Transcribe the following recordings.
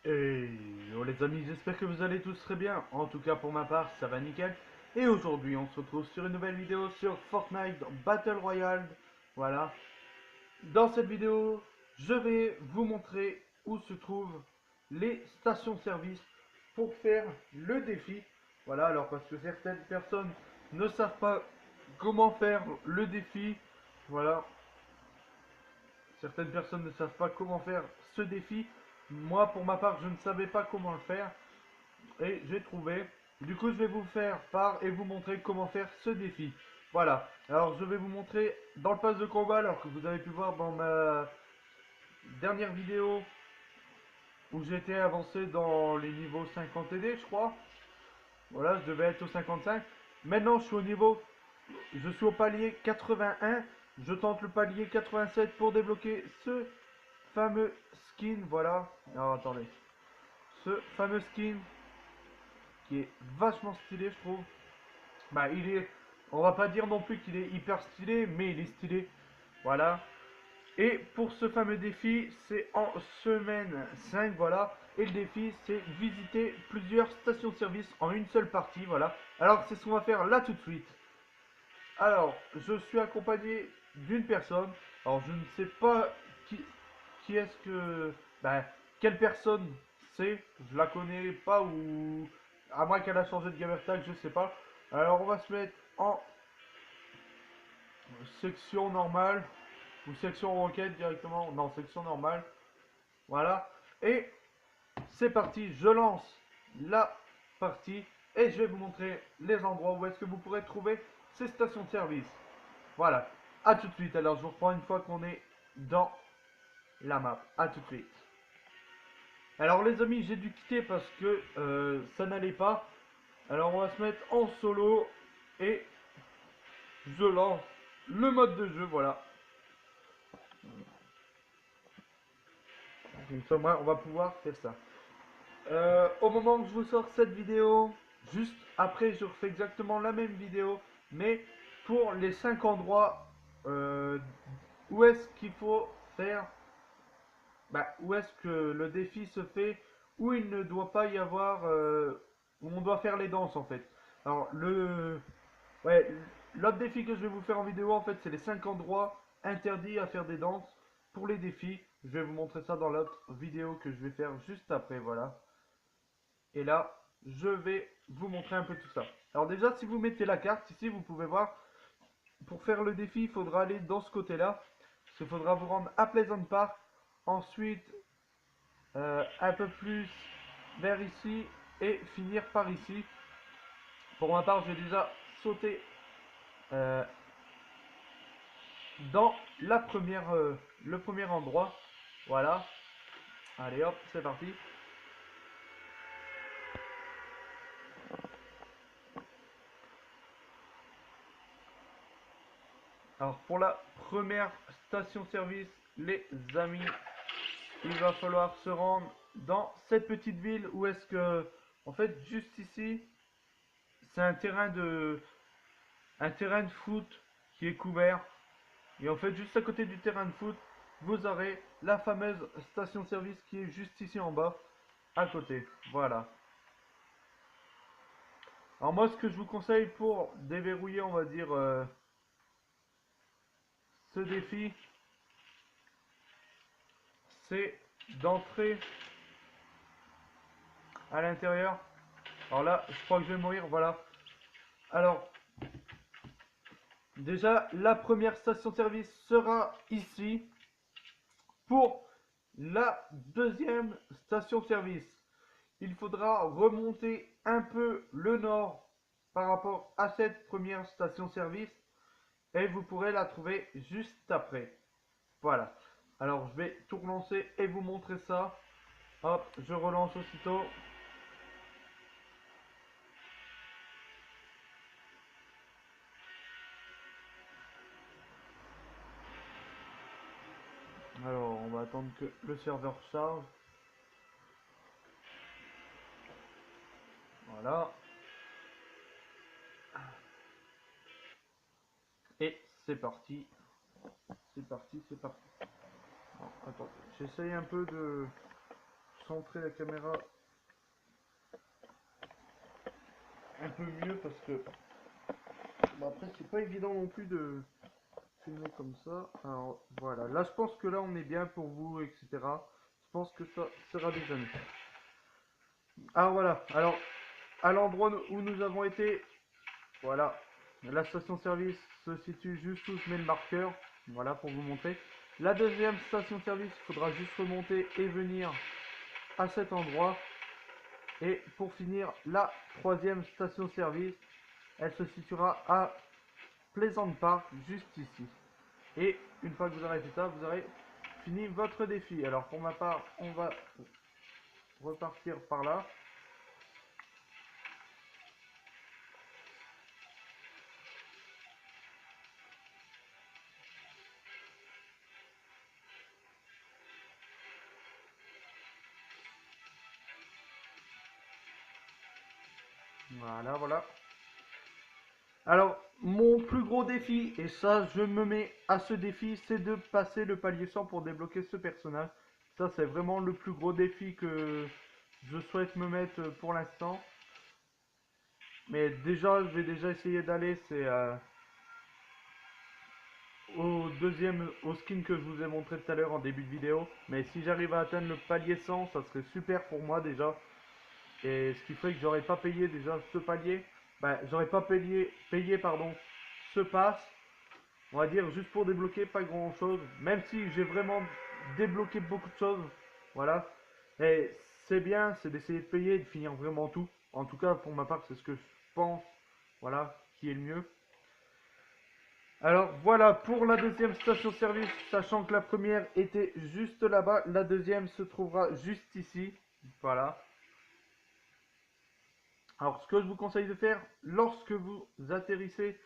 Et les amis, j'espère que vous allez tous très bien. En tout cas pour ma part, ça va nickel. Et aujourd'hui, on se retrouve sur une nouvelle vidéo sur Fortnite Battle Royale. Voilà. Dans cette vidéo, je vais vous montrer où se trouvent les stations-service pour faire le défi. Voilà, alors parce que certaines personnes ne savent pas comment faire le défi. Voilà, certaines personnes ne savent pas comment faire ce défi. Moi, pour ma part, je ne savais pas comment le faire. Et j'ai trouvé. Du coup, je vais vous faire part et vous montrer comment faire ce défi. Voilà. Alors, je vais vous montrer dans le pass de combat, alors que vous avez pu voir dans ma dernière vidéo où j'étais avancé dans les niveaux 50 TD, je crois. Voilà, je devais être au 55. Maintenant, je suis au niveau, je suis au palier 81. Je tente le palier 87 pour débloquer ce fameux skin. Voilà. Alors, attendez. Ce fameux skin qui est vachement stylé, je trouve. Bah, il est. On va pas dire non plus qu'il est hyper stylé, mais il est stylé. Voilà. Et pour ce fameux défi, c'est en semaine 5, voilà. Et le défi, c'est visiter plusieurs stations-service en une seule partie, voilà. Alors, c'est ce qu'on va faire là tout de suite. Alors, je suis accompagné d'une personne. Alors, je ne sais pas qui est-ce que. Ben, quelle personne c'est. Je la connais pas ou. À moins qu'elle a changé de gamer tag, je sais pas. Alors, on va se mettre en section normale ou section roquette directement. Non, section normale. Voilà. Et c'est parti. Je lance la partie et je vais vous montrer les endroits où est-ce que vous pourrez trouver ces stations de service. Voilà. À tout de suite. Alors, je vous reprends une fois qu'on est dans la map. À tout de suite. Alors, les amis, j'ai dû quitter parce que ça n'allait pas. Alors, on va se mettre en solo et je lance le mode de jeu. Voilà. Comme ça, moi, on va pouvoir faire ça. Au moment où je vous sors cette vidéo, juste après, je refais exactement la même vidéo, mais pour les 5 endroits où est-ce qu'il faut faire, bah, où est-ce que le défi se fait, où il ne doit pas y avoir, où on doit faire les danses en fait. Alors, ouais, l'autre défi que je vais vous faire en vidéo, en fait, c'est les 5 endroits interdits à faire des danses pour les défis. Je vais vous montrer ça dans l'autre vidéo que je vais faire juste après, voilà. Et là, je vais vous montrer un peu tout ça. Alors déjà, si vous mettez la carte ici, vous pouvez voir, pour faire le défi, il faudra aller dans ce côté-là. Il faudra vous rendre à Pleasant Park. Ensuite, un peu plus vers ici et finir par ici. Pour ma part, j'ai déjà sauté euh, dans le premier endroit. Voilà. Allez hop, c'est parti. Alors pour la première station-service, les amis, il va falloir se rendre dans cette petite ville où est-ce que, en fait, juste ici, c'est un terrain de foot qui est couvert. Et en fait, juste à côté du terrain de foot, vous aurez la fameuse station-service qui est juste ici en bas, à côté. Voilà. Alors moi, ce que je vous conseille pour déverrouiller, on va dire, ce défi, c'est d'entrer à l'intérieur. Alors là, je crois que je vais mourir, voilà. Alors, déjà, la première station-service sera ici. Pour la deuxième station-service, il faudra remonter un peu le nord par rapport à cette première station-service et vous pourrez la trouver juste après. Voilà. Alors, je vais tout relancer et vous montrer ça. Hop, je relance aussitôt. Alors, on va attendre que le serveur charge. Voilà. Et c'est parti. C'est parti, c'est parti. Alors, attends, j'essaye un peu de centrer la caméra un peu mieux parce que bon, après c'est pas évident non plus de filmer comme ça. Alors voilà, là je pense que là on est bien pour vous, etc. Je pense que ça sera déjà mieux. Alors voilà, alors à l'endroit où nous avons été, voilà, la station-service se situe juste où je mets le marqueur, voilà pour vous montrer. La deuxième station-service, il faudra juste remonter et venir à cet endroit. Et pour finir, la troisième station-service, elle se situera à Pleasant Park, juste ici. Et une fois que vous aurez fait ça, vous aurez fini votre défi. Alors pour ma part, on va repartir par là. Voilà, voilà. Alors, mon plus gros défi, et ça, je me mets à ce défi, c'est de passer le palier 100 pour débloquer ce personnage. Ça, c'est vraiment le plus gros défi que je souhaite me mettre pour l'instant. Mais déjà, je vais déjà essayer d'aller, c'est au skin que je vous ai montré tout à l'heure en début de vidéo. Mais si j'arrive à atteindre le palier 100, ça serait super pour moi déjà. Et ce qui ferait que j'aurais pas payé déjà ce palier. Ben, j'aurais pas payé pardon, ce pass. On va dire juste pour débloquer pas grand chose. Même si j'ai vraiment débloqué beaucoup de choses. Voilà. Et c'est bien, c'est d'essayer de payer et de finir vraiment tout. En tout cas, pour ma part, c'est ce que je pense. Voilà, qui est le mieux. Alors voilà pour la deuxième station-service, sachant que la première était juste là-bas, la deuxième se trouvera juste ici. Voilà. Alors ce que je vous conseille de faire, lorsque vous atterrissez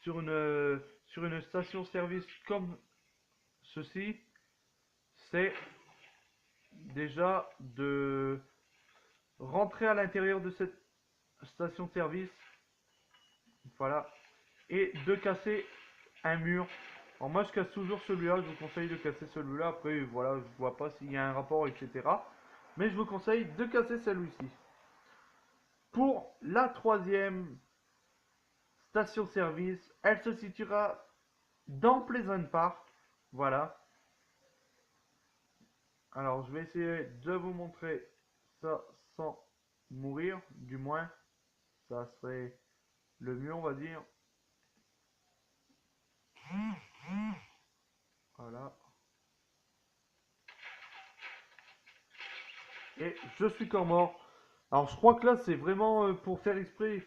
sur une station-service comme ceci, c'est déjà de rentrer à l'intérieur de cette station-service. Voilà. Et de casser un mur. Alors moi je casse toujours celui-là, je vous conseille de casser celui-là, après voilà, je vois pas s'il y a un rapport, etc. Mais je vous conseille de casser celui-ci. Pour la troisième station-service, elle se situera dans Pleasant Park. Voilà. Alors je vais essayer de vous montrer ça sans mourir, du moins ça serait le mieux on va dire. Voilà. Et je suis encore mort. Alors je crois que là c'est vraiment pour faire exprès.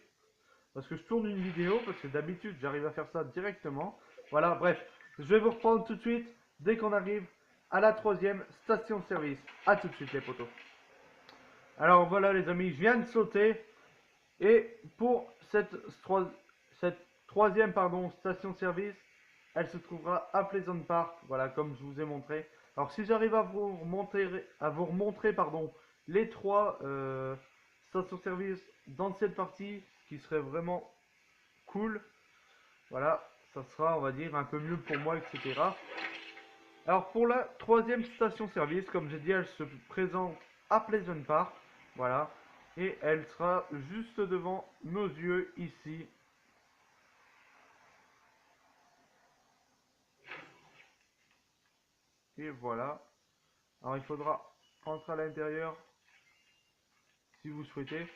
Parce que je tourne une vidéo, parce que d'habitude j'arrive à faire ça directement. Voilà, bref. Je vais vous reprendre tout de suite dès qu'on arrive à la troisième station-service. A tout de suite les potos. Alors voilà les amis, je viens de sauter. Et pour cette troisième station-service, elle se trouvera à Pleasant Park. Voilà, comme je vous ai montré. Alors si j'arrive à vous remontrer les trois stations-service dans cette partie, ce qui serait vraiment cool, voilà, ça sera on va dire un peu mieux pour moi, etc. Alors pour la troisième station-service, comme j'ai dit, elle se présente à Pleasant Park, voilà, et elle sera juste devant nos yeux ici. Et voilà. Alors il faudra rentrer à l'intérieur si vous souhaitez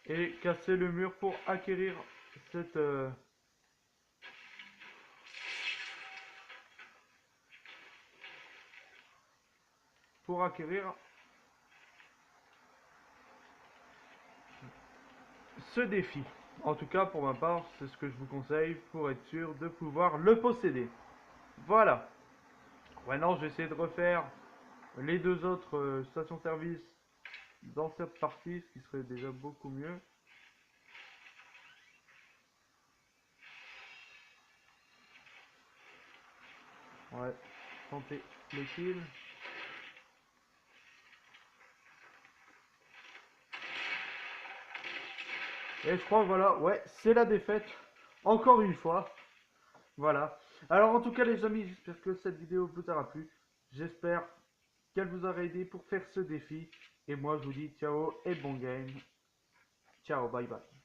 et casser le mur pour acquérir cette pour acquérir ce défi. En tout cas pour ma part, c'est ce que je vous conseille pour être sûr de pouvoir le posséder. Voilà. Maintenant, je vais essayer de refaire les deux autres stations-service dans cette partie, ce qui serait déjà beaucoup mieux. Ouais, tenter les kills. Et je crois que voilà, ouais, c'est la défaite. Encore une fois. Voilà. Alors en tout cas les amis, j'espère que cette vidéo vous aura plu. J'espère qu'elle vous aura aidé pour faire ce défi. Et moi, je vous dis ciao et bon game. Ciao, bye bye.